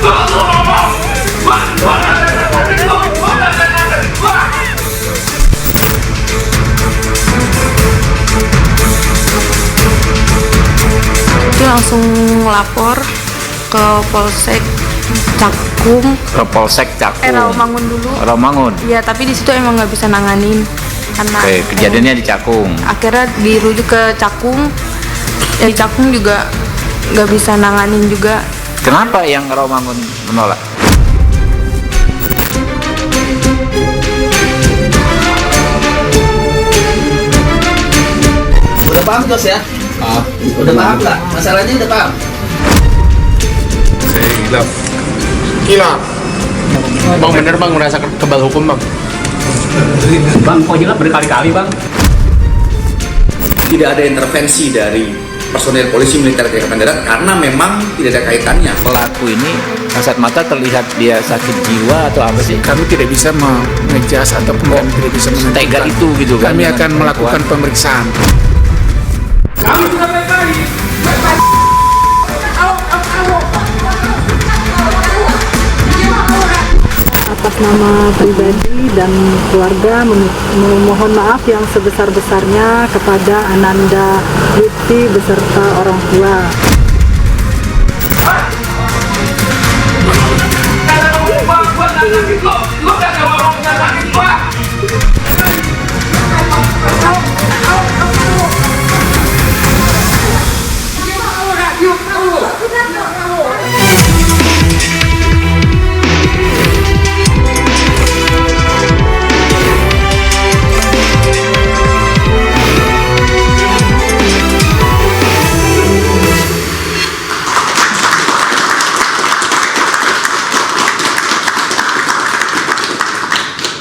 Dia langsung lapor ke Polsek Cakung. Ke Polsek Cakung. Rawamangun dulu. Rawamangun. Iya, tapi di situ emang nggak bisa nanganin karena. Oke, kejadiannya di Cakung. Akhirnya dirujuk ke Cakung. Ya, di Cakung juga nggak bisa nanganin juga. Kenapa yang Rawamangun menolak? Udah paham Jos ya? Udah paham nggak? Masalahnya udah paham? Saya hilaf. Hilaf. Bang bener bang merasa kebal hukum bang. Bang, kok hilaf berkali-kali bang? Tidak ada intervensi dari personel polisi militer Angkatan Darat karena memang tidak ada kaitannya. Pelaku ini kasat mata terlihat dia sakit jiwa atau apa sih? Kami tidak bisa mengejas ataupun kami tidak bisa menentukan. Tega itu gitu kan? Kami akan melakukan pemeriksaan. Kami sudah baik-baik. Atas nama pribadi dan keluarga memohon maaf yang sebesar-besarnya kepada Ananda Lutfi beserta orang tua.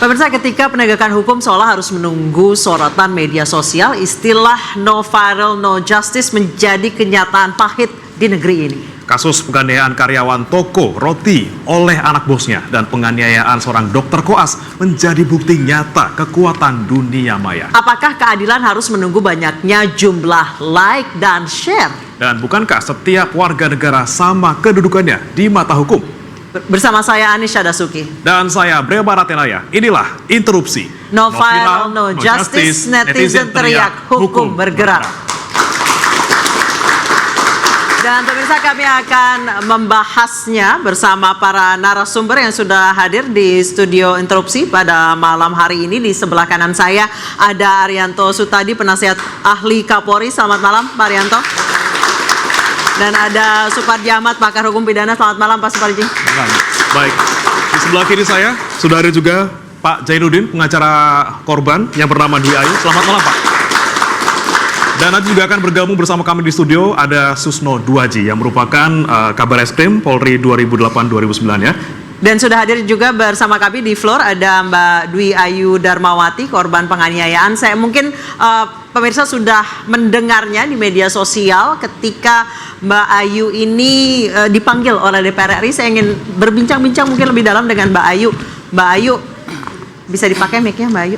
Pemirsa, ketika penegakan hukum seolah harus menunggu sorotan media sosial, istilah no viral, no justice menjadi kenyataan pahit di negeri ini. Kasus penganiayaan karyawan toko roti oleh anak bosnya dan penganiayaan seorang dokter koas menjadi bukti nyata kekuatan dunia maya. Apakah keadilan harus menunggu banyaknya jumlah like dan share? Dan bukankah setiap warga negara sama kedudukannya di mata hukum? Bersama saya Anisha Dasuki. Dan saya Breba Ratenaya. Inilah Interupsi. No viral, no justice, netizen teriak, hukum bergerak. Dan pemirsa, kami akan membahasnya bersama para narasumber yang sudah hadir di studio Interupsi pada malam hari ini. Di sebelah kanan saya ada Arianto Sutadi, penasihat ahli Kapolri. Selamat malam Pak Arianto. Dan ada Suparji Ahmad, pakar hukum pidana. Selamat malam Pak Suparji. Baik, di sebelah kiri saya sudah ada juga Pak Jainuddin, pengacara korban yang bernama Dwi Ayu. Selamat malam Pak. Dan nanti juga akan bergabung bersama kami di studio ada Susno Duaji yang merupakan Kabar Eskrim Polri 2008-2009 ya. Dan sudah hadir juga bersama kami di floor ada Mbak Dwi Ayu Darmawati, korban penganiayaan. Saya mungkin pemirsa sudah mendengarnya di media sosial ketika Mbak Ayu ini dipanggil oleh DPR RI. Saya ingin berbincang-bincang mungkin lebih dalam dengan Mbak Ayu. Mbak Ayu, bisa dipakai mic-nya Mbak Ayu?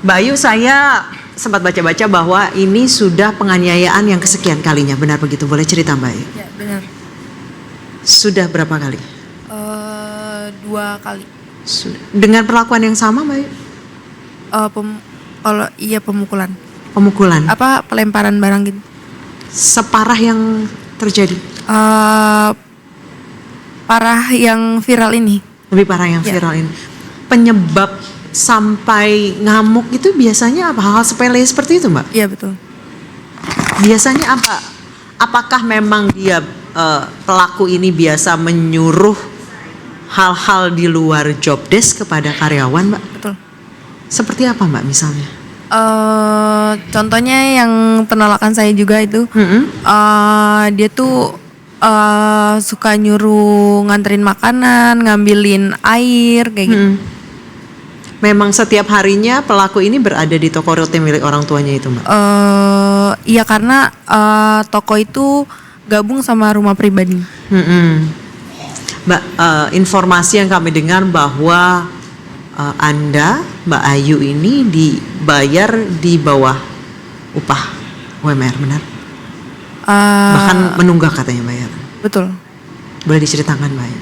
Mbak Ayu, saya sempat baca-baca bahwa ini sudah penganiayaan yang kesekian kalinya. Benar begitu? Boleh cerita Mbak Ayu? Ya, benar. Sudah berapa kali? 2 kali. Dengan perlakuan yang sama Mbak Ayu? Kalau iya pemukulan. Pemukulan? Apa pelemparan barang gitu? Separah yang terjadi? Parah yang viral ini. Lebih parah yang viral ini. Penyebab sampai ngamuk itu biasanya apa? Hal-hal sepele seperti itu Mbak? Iya betul. Biasanya apa? Apakah memang dia pelaku ini biasa menyuruh hal-hal di luar job desk kepada karyawan Mbak? Betul. Seperti apa Mbak misalnya? Contohnya yang penolakan saya juga itu, dia tuh suka nyuruh nganterin makanan, ngambilin air kayak gitu. Memang setiap harinya pelaku ini berada di toko roti milik orang tuanya itu Mbak? Iya karena toko itu gabung sama rumah pribadi. Mbak, informasi yang kami dengar bahwa Anda, Mbak Ayu ini dibayar di bawah upah UMR, benar? Bahkan menunggak katanya bayar. Betul. Boleh diceritakan Mbak Ayu?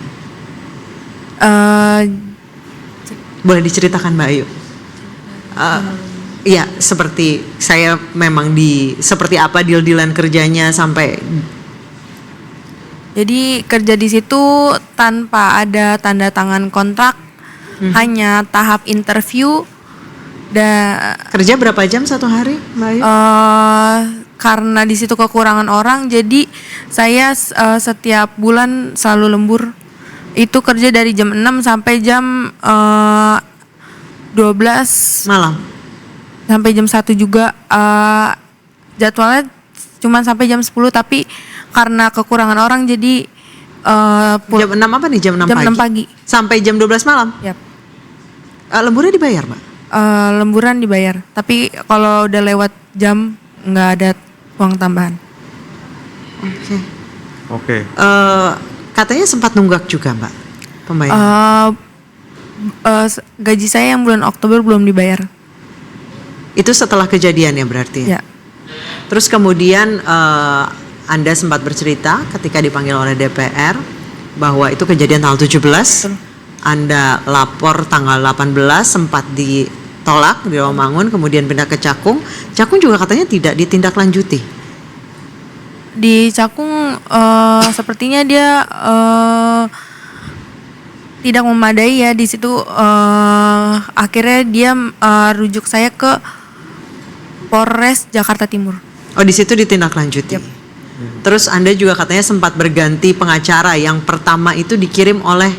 Eh, Boleh diceritakan Mbak Ayu? Ya, seperti saya memang seperti apa deal-dealan kerjanya sampai. Jadi kerja di situ tanpa ada tanda tangan kontrak, hanya tahap interview. Kerja berapa jam satu hari Mbak Ayu? Karena di situ kekurangan orang, jadi saya setiap bulan selalu lembur. Itu kerja dari jam 6 sampai jam 12 Malam? sampai jam 1 juga. Jadwalnya cuma sampai jam 10, tapi karena kekurangan orang jadi Jam 6 apa nih? Jam 6 jam pagi? 6 pagi. Sampai jam 12 malam? Yap. Lemburnya dibayar Mbak? Lemburan dibayar, tapi kalau udah lewat jam nggak ada uang tambahan. Oke. Oke. Katanya sempat nunggak juga Mbak pembayaran? Gaji saya yang bulan Oktober belum dibayar. Itu setelah kejadian ya berarti? Ya. Terus kemudian Anda sempat bercerita ketika dipanggil oleh DPR bahwa itu kejadian tanggal 17. Anda lapor tanggal 18, sempat ditolak di Rawamangun, kemudian pindah ke Cakung. Cakung juga katanya tidak ditindaklanjuti. Di Cakung sepertinya dia tidak memadai ya di situ. Akhirnya dia rujuk saya ke Polres Jakarta Timur. Oh, di situ ditindaklanjuti. Yep. Terus Anda juga katanya sempat berganti pengacara, yang pertama itu dikirim oleh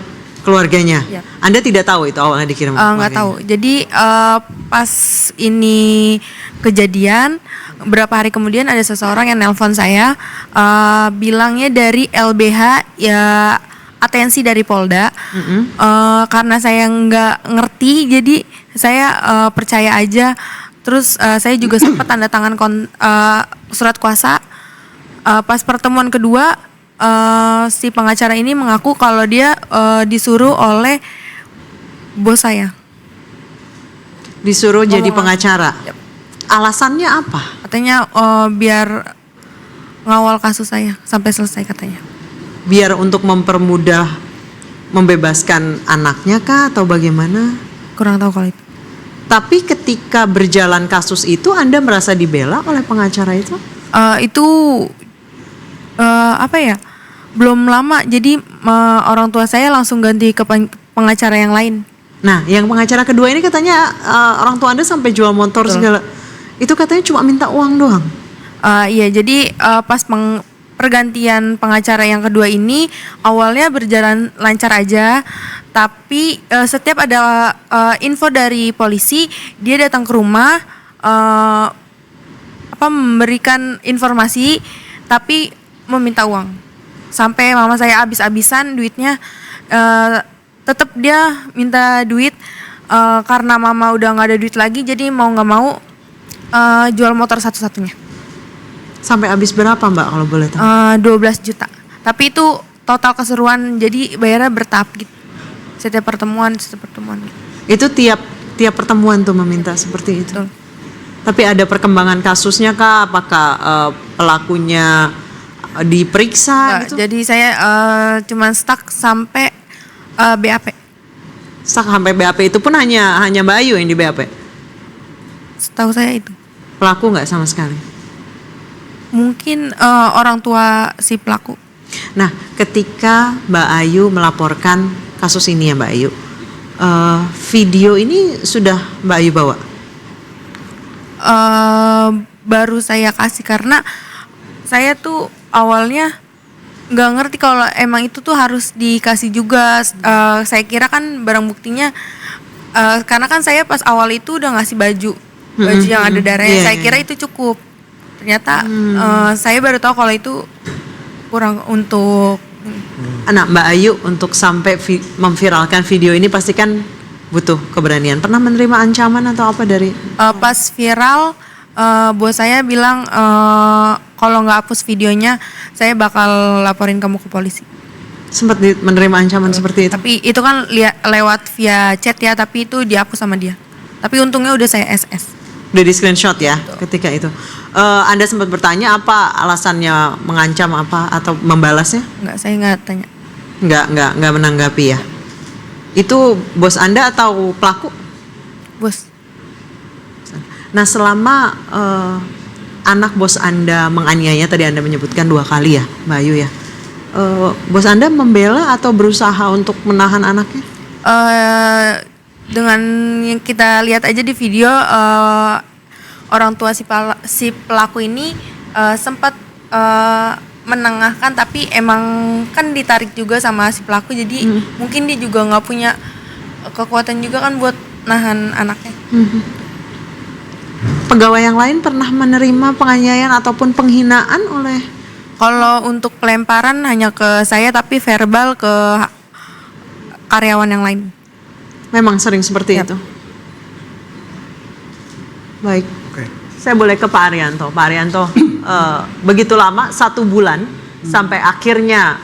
keluarganya. Yep. Anda tidak tahu itu awalnya dikirim oleh Nggak tahu. keluarganya? Jadi pas ini kejadian, beberapa hari kemudian ada seseorang yang nelpon saya, bilangnya dari LBH ya, atensi dari Polda. Karena saya nggak ngerti, jadi saya percaya aja. Terus saya juga sempat tanda tangan surat kuasa. Pas pertemuan kedua, si pengacara ini mengaku kalau dia disuruh oleh bos saya. Disuruh jadi pengacara. Yep. Alasannya apa? Katanya biar ngawal kasus saya sampai selesai katanya. Biar untuk mempermudah membebaskan anaknya kah atau bagaimana? Kurang tahu kalau itu. Tapi ketika berjalan kasus itu Anda merasa dibela oleh pengacara itu? Itu apa ya? Belum lama, jadi orang tua saya langsung ganti ke pengacara yang lain. Nah, yang pengacara kedua ini katanya orang tua Anda sampai jual motor segala. Itu katanya cuma minta uang doang. Iya, jadi pas pergantian pengacara yang kedua ini awalnya berjalan lancar aja, tapi setiap ada info dari polisi, dia datang ke rumah memberikan informasi, tapi meminta uang. Sampai mama saya habis-habisan duitnya, tetap dia minta duit karena mama udah nggak ada duit lagi, jadi mau nggak mau jual motor satu-satunya. Sampai habis berapa Mbak kalau boleh tahu? 12 juta. Tapi itu total keseruan, jadi bayarnya bertahap gitu. Setiap pertemuan gitu. Itu tiap pertemuan tuh meminta seperti itu. Betul. Tapi ada perkembangan kasusnya kah? Apakah pelakunya diperiksa gitu? Jadi saya cuma stuck sampai BAP. Stuck sampai BAP itu pun hanya Mbak Ayu yang di BAP? Setahu saya itu. Pelaku nggak sama sekali? Mungkin orang tua si pelaku. Nah, ketika Mbak Ayu melaporkan kasus ini ya Mbak Ayu, video ini sudah Mbak Ayu bawa? Baru saya kasih karena saya tuh awalnya nggak ngerti kalau emang itu tuh harus dikasih juga. Saya kira kan barang buktinya, karena kan saya pas awal itu udah ngasih baju yang ada darahnya. Saya kira itu cukup. Ternyata saya baru tahu kalau itu kurang untuk. Nah, Mbak Ayu untuk sampai memviralkan video ini pasti kan butuh keberanian. Pernah menerima ancaman atau apa dari? Pas viral, bos saya bilang kalau nggak hapus videonya, saya bakal laporin kamu ke polisi. Sempat menerima ancaman seperti itu? Tapi itu kan lewat via chat ya, tapi itu dihapus sama dia. Tapi untungnya udah saya SS. Udah di screenshot ya ketika itu. Anda sempat bertanya apa alasannya, mengancam apa atau membalasnya? Enggak, saya nggak tanya. nggak menanggapi ya. Itu bos Anda atau pelaku? Bos. Nah, selama anak bos Anda menganiaya, tadi Anda menyebutkan 2 kali ya, Mbak Ayu ya. Bos Anda membela atau berusaha untuk menahan anaknya? Dengan yang kita lihat aja di video, orang tua si pelaku ini sempat menengahkan, tapi emang kan ditarik juga sama si pelaku, jadi mungkin dia juga nggak punya kekuatan juga kan buat nahan anaknya. Pegawai yang lain pernah menerima penganiayaan ataupun penghinaan oleh? Kalau untuk pelemparan hanya ke saya, tapi verbal ke karyawan yang lain. Memang sering seperti itu. Baik. Oke. Saya boleh ke Pak Arianto. Pak Arianto, begitu lama 1 bulan sampai akhirnya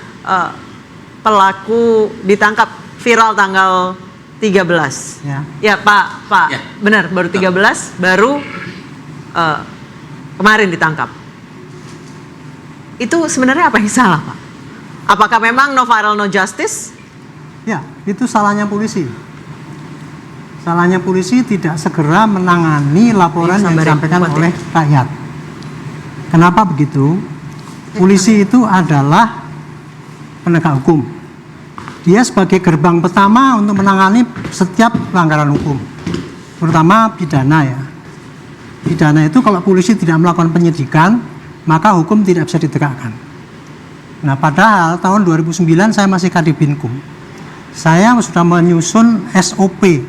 pelaku ditangkap, viral tanggal 13. Ya Pak, Ya. benar baru 13, baru kemarin ditangkap. Itu sebenarnya apa yang salah, Pak? Apakah memang no viral no justice? Ya, itu salahnya polisi. Salahnya polisi tidak segera menangani laporan yang disampaikan oleh rakyat. Kenapa begitu? Polisi itu adalah penegak hukum. Dia sebagai gerbang pertama untuk menangani setiap pelanggaran hukum, terutama pidana ya. Pidana itu kalau polisi tidak melakukan penyidikan, maka hukum tidak bisa ditegakkan. Nah, padahal tahun 2009 saya masih Kadipinkum. Saya sudah menyusun SOP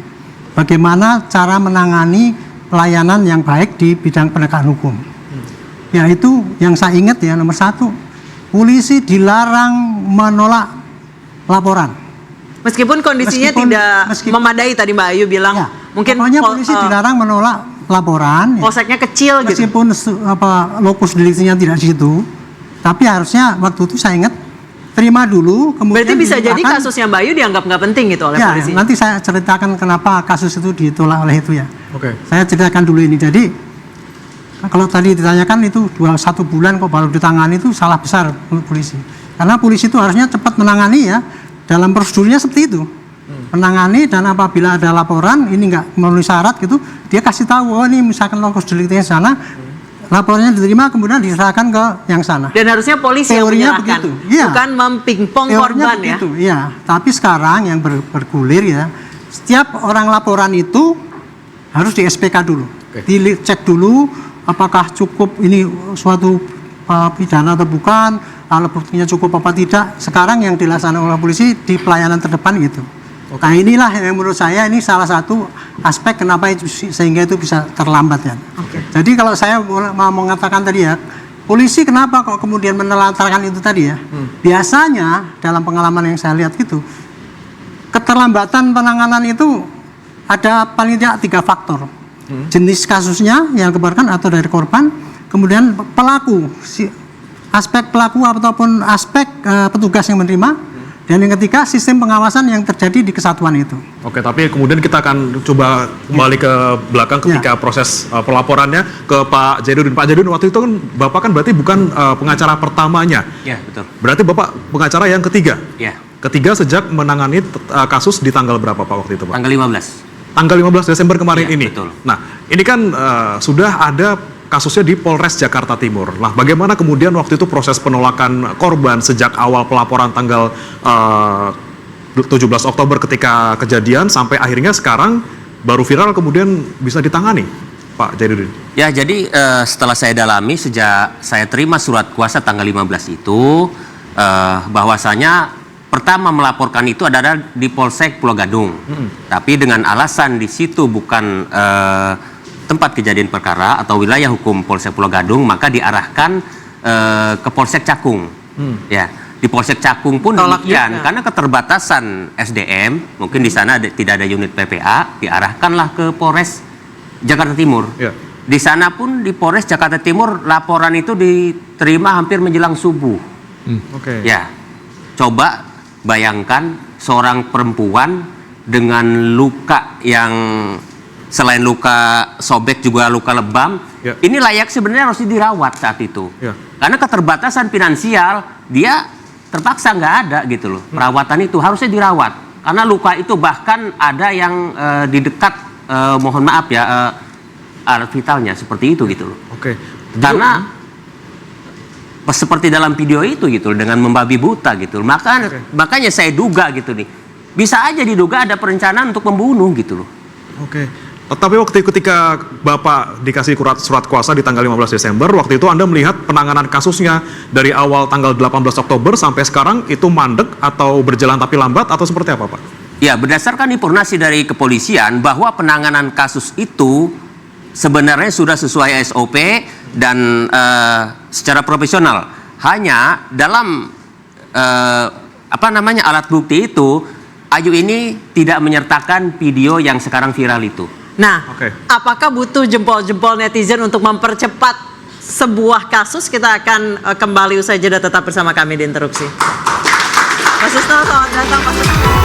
bagaimana cara menangani pelayanan yang baik di bidang penegakan hukum. Yaitu yang saya ingat ya, nomor 1, polisi dilarang menolak laporan. Meskipun kondisinya tidak memadai, tadi Mbak Ayu bilang Ya, mungkin pokoknya polisi dilarang menolak laporan. polseknya kecil gitu. Meskipun lokus deliktinya tidak di situ, tapi harusnya waktu itu saya ingat terima dulu, kemudian Berarti bisa jadi kasusnya Mbak Ayu dianggap nggak penting gitu oleh ya, polisi. nanti saya ceritakan kenapa kasus itu ditolak oleh itu ya. Oke. Saya ceritakan dulu ini. Jadi kalau tadi ditanyakan itu 1 bulan kok baru ditangani, itu salah besar polisi. Karena polisi itu harusnya cepat menangani ya, dalam prosedurnya seperti itu. Menangani, dan apabila ada laporan ini nggak memenuhi syarat gitu, dia kasih tahu, oh ini misalkan lokus deliktinya sana, laporannya diterima kemudian diserahkan ke yang sana. Dan harusnya polisi Teorinya yang menyerahkan, begitu, iya. bukan mempingpong Teorinya korban ya. begitu, ya. Tapi sekarang yang bergulir ya, setiap orang laporan itu harus di SPK dulu, dicek dulu apakah cukup ini suatu pidana atau bukan, alat buktinya cukup apa tidak. Sekarang yang dilaksanakan oleh polisi di pelayanan terdepan gitu. Nah, inilah yang menurut saya ini salah satu aspek kenapa itu, sehingga itu bisa terlambat ya. Jadi kalau saya mau mengatakan tadi ya, polisi kenapa kok kemudian menelantarkan itu tadi ya? Biasanya dalam pengalaman yang saya lihat itu, keterlambatan penanganan itu ada paling tidak 3 faktor. Jenis kasusnya yang kebarkan atau dari korban, kemudian pelaku, aspek pelaku ataupun aspek petugas yang menerima, dan yang ketiga sistem pengawasan yang terjadi di kesatuan itu. Oke, tapi kemudian kita akan coba kembali ke belakang ketika proses pelaporannya ke Pak Jainuddin. Pak Jainuddin, waktu itu kan Bapak kan berarti bukan pengacara pertamanya. Ya, betul. Berarti Bapak pengacara yang ketiga. Ya. Ketiga sejak menangani kasus di tanggal berapa Pak waktu itu, Pak? Tanggal 15. Tanggal 15 Desember kemarin Iya, ini. betul. Nah, ini kan sudah ada kasusnya di Polres Jakarta Timur. Nah, bagaimana kemudian waktu itu proses penolakan korban sejak awal pelaporan tanggal 17 Oktober ketika kejadian sampai akhirnya sekarang baru viral kemudian bisa ditangani, Pak Jainuddin? Ya, jadi setelah saya dalami sejak saya terima surat kuasa tanggal 15 itu, bahwasanya pertama melaporkan itu adalah di Polsek Pulau Gadung. Tapi dengan alasan di situ bukan tempat kejadian perkara atau wilayah hukum Polsek Pulau Gadung, maka diarahkan ke Polsek Cakung. Ya, di Polsek Cakung pun demikian, karena keterbatasan SDM, mungkin di sana tidak ada unit PPA, diarahkanlah ke Polres Jakarta Timur. Ya. Di sana pun di Polres Jakarta Timur laporan itu diterima hampir menjelang subuh. Oke. Ya, coba bayangkan seorang perempuan dengan luka yang selain luka sobek juga luka lebam. Ya. Ini layak sebenarnya harus dirawat saat itu. Ya. Karena keterbatasan finansial, dia terpaksa nggak ada gitu loh. Perawatan itu harusnya dirawat karena luka itu bahkan ada yang di dekat mohon maaf ya alat vitalnya seperti itu gitu loh. Oke. Karena seperti dalam video itu gitu loh, dengan membabi buta gitu loh. Makanya saya duga gitu nih. Bisa aja diduga ada perencanaan untuk membunuh gitu loh. Oke. Tapi waktu ketika Bapak dikasih surat kuasa di tanggal 15 Desember, waktu itu Anda melihat penanganan kasusnya dari awal tanggal 18 Oktober sampai sekarang itu mandek atau berjalan tapi lambat atau seperti apa, Pak? Ya, berdasarkan informasi dari kepolisian bahwa penanganan kasus itu sebenarnya sudah sesuai SOP dan secara profesional. Hanya dalam alat bukti itu Ayu ini tidak menyertakan video yang sekarang viral itu. Nah, apakah butuh jempol-jempol netizen untuk mempercepat sebuah kasus? Kita akan kembali usai jeda, tetap bersama kami di Interupsi. Mas Isno, selamat datang Mas Isno.